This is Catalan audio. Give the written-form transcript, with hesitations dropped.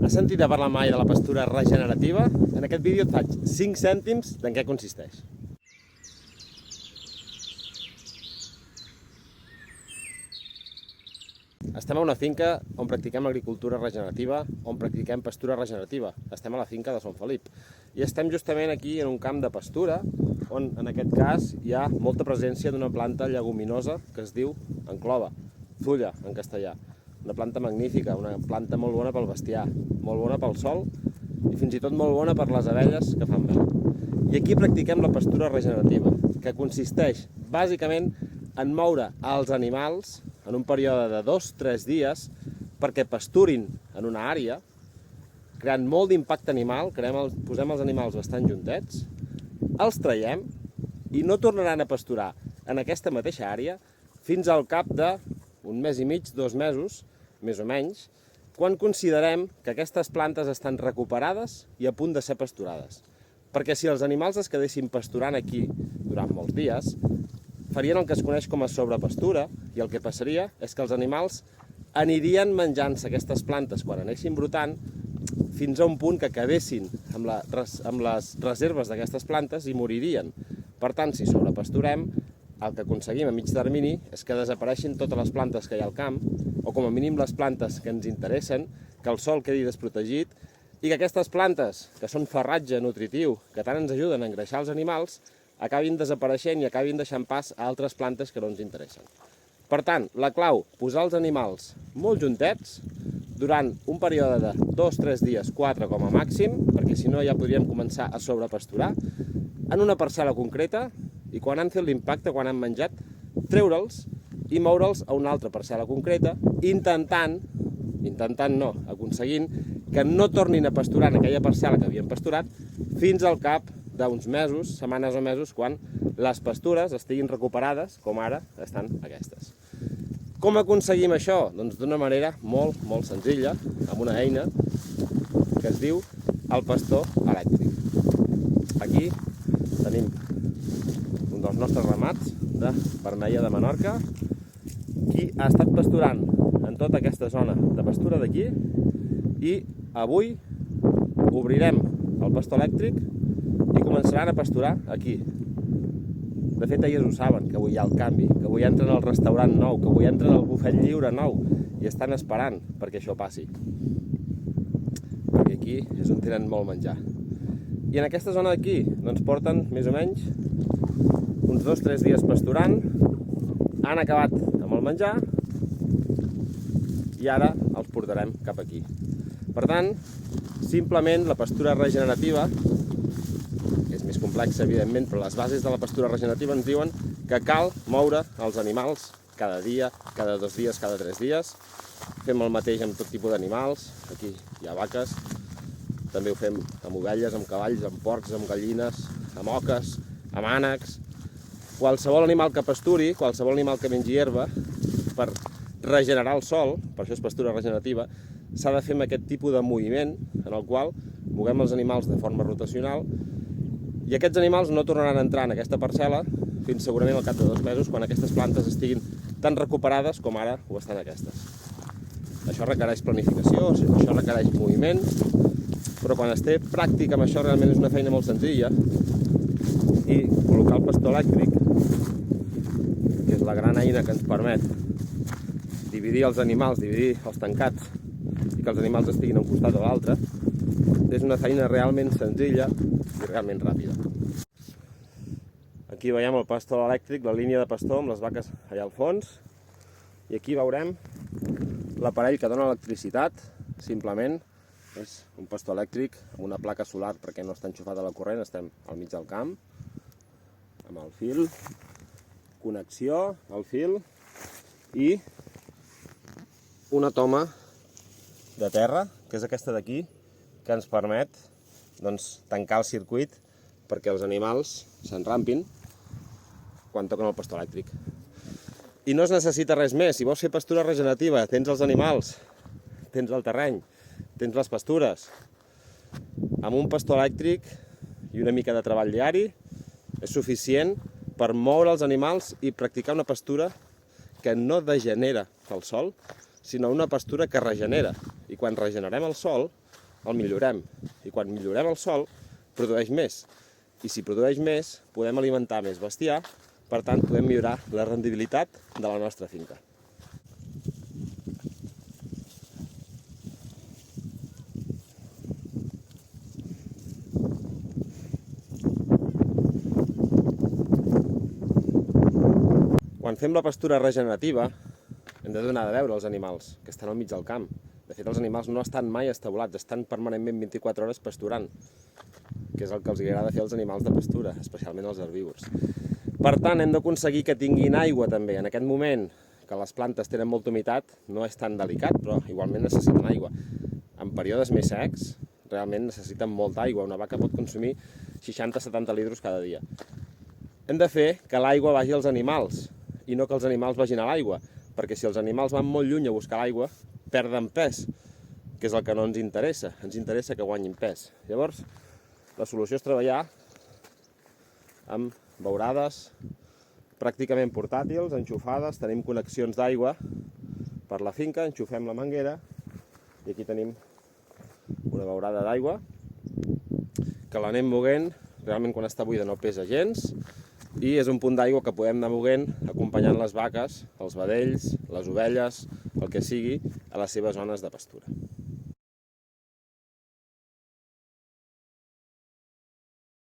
Has sentit a parlar mai de la pastura regenerativa? En aquest vídeo et faig 5 cèntims d'en què consisteix. Estem a una finca on practiquem agricultura regenerativa, on practiquem pastura regenerativa. Estem a la finca de Sant Felip. I estem justament aquí en un camp de pastura, on en aquest cas hi ha molta presència d'una planta lleguminosa que es diu enclova, thuja en castellà. Una planta magnífica, una planta molt bona pel bestiar, molt bona pel sol i fins i tot molt bona per les abelles que fan mel. I aquí practiquem la pastura regenerativa, que consisteix bàsicament en moure els animals en un període de 2-3 dies perquè pasturin en una àrea, creant molt d'impacte animal, posem els animals bastant juntets, els traiem i no tornaran a pasturar en aquesta mateixa àrea fins al cap d'un mes i mig, 2 mesos, més o menys, quan considerem que aquestes plantes estan recuperades i a punt de ser pasturades. Perquè si els animals es quedessin pasturant aquí durant molts dies, farien el que es coneix com a sobrepastura i el que passaria és que els animals anirien menjant-se aquestes plantes quan anessin brotant fins a un punt que quedessin amb les reserves d'aquestes plantes i moririen. Per tant, si sobrepasturem, el que aconseguim a mig termini és que desapareixin totes les plantes que hi ha al camp, o com a mínim les plantes que ens interessen, que el sòl quedi desprotegit i que aquestes plantes, que són farratge nutritiu, que tant ens ajuden a engreixar els animals, acabin desapareixent i acabin deixant pas a altres plantes que no ens interessen. Per tant, la clau, posar els animals molt juntets durant un període de 2-3 dies, 4 com a màxim, perquè si no ja podríem començar a sobrepasturar, en una parcel·la concreta, i quan han fet l'impacte, quan han menjat, treure'ls i moure'ls a una altra parcel·la concreta, aconseguint que no tornin a pasturar en aquella parcel·la que havien pasturat fins al cap d'uns mesos, setmanes o mesos, quan les pastures estiguin recuperades, com ara estan aquestes. Com aconseguim això? Doncs d'una manera molt, molt senzilla, amb una eina que es diu el pastor elèctric. Aquí tenim un dels nostres ramats de vermella de Menorca, qui ha estat pasturant en tota aquesta zona de pastura d'aquí i avui obrirem el pastor elèctric i començaran a pasturar aquí. De fet, ells ho saben, que avui hi ha el canvi, que avui entren al restaurant nou, que avui entren al bufet lliure nou i estan esperant perquè això passi. Perquè aquí és on tenen molt menjar. I en aquesta zona d'aquí doncs porten més o menys uns 2-3 dies pasturant, han acabat amb el menjar i ara els portarem cap aquí. Per tant, simplement la pastura regenerativa és més complexa, evidentment, però les bases de la pastura regenerativa ens diuen que cal moure els animals cada dia, cada 2 dies, cada 3 dies. Fem el mateix amb tot tipus d'animals. Aquí hi ha vaques, també ho fem amb ovelles, amb cavalls, amb porcs, amb gallines, amb oques, amb ànecs. Qualsevol animal que pasturi, qualsevol animal que mengi herba, per regenerar el sòl, per això és pastura regenerativa, s'ha de fer amb aquest tipus de moviment en el qual moguem els animals de forma rotacional i aquests animals no tornaran a entrar en aquesta parcel·la fins segurament al cap de 2 mesos quan aquestes plantes estiguin tan recuperades com ara ho estan aquestes. Això requereix planificació, això requereix moviment, però quan es té pràctica amb això realment és una feina molt senzilla i col·locar el pastor elèctric, que és la gran eina que ens permet dividir els animals, dividir els tancats i que els animals estiguin a un costat o l'altre, és una feina realment senzilla i realment ràpida. Aquí veiem el pastor elèctric, la línia de pastor amb les vaques allà al fons, i aquí veurem l'aparell que dona electricitat, simplement és un pastor elèctric amb una placa solar perquè no està enxufat a la corrent, estem al mig del camp, amb el fil, connexió al fil i una toma de terra, que és aquesta d'aquí, que ens permet tancar el circuit perquè els animals s'enrampin quan toquen el pastor elèctric. I no es necessita res més. Si vols fer pastura regenerativa, tens els animals, tens el terreny, tens les pastures. Amb un pastor elèctric i una mica de treball diari és suficient per moure els animals i practicar una pastura que no degenera el sòl, sinó una pastura que regenera. I quan regenerem el sòl, el millorem. I quan millorem el sòl, produeix més. I si produeix més, podem alimentar més bestiar, per tant, podem millorar la rendibilitat de la nostra finca. Quan fem la pastura regenerativa, hem de donar de beure als animals, que estan al mig del camp. De fet, els animals no estan mai establats, estan permanentment 24 hores pasturant, que és el que els agrada fer als animals de pastura, especialment els herbívors. Per tant, hem d'aconseguir que tinguin aigua també. En aquest moment, que les plantes tenen molta humitat, no és tan delicat, però igualment necessiten aigua. En períodes més secs, realment necessiten molta aigua. Una vaca pot consumir 60-70 litros cada dia. Hem de fer que l'aigua vagi als animals, i no que els animals vagin a l'aigua, perquè si els animals van molt lluny a buscar l'aigua, perden pes, que és el que no ens interessa. Ens interessa que guanyin pes. Llavors, la solució és treballar amb beurades pràcticament portàtils, enxufades, tenim connexions d'aigua per la finca, enxufem la manguera i aquí tenim una beurada d'aigua que l'anem moguent, realment quan està buida no pesa gens, i és un punt d'aigua que podem anar moguent acompanyant les vaques, els vedells, les ovelles, el que sigui, a les seves zones de pastura.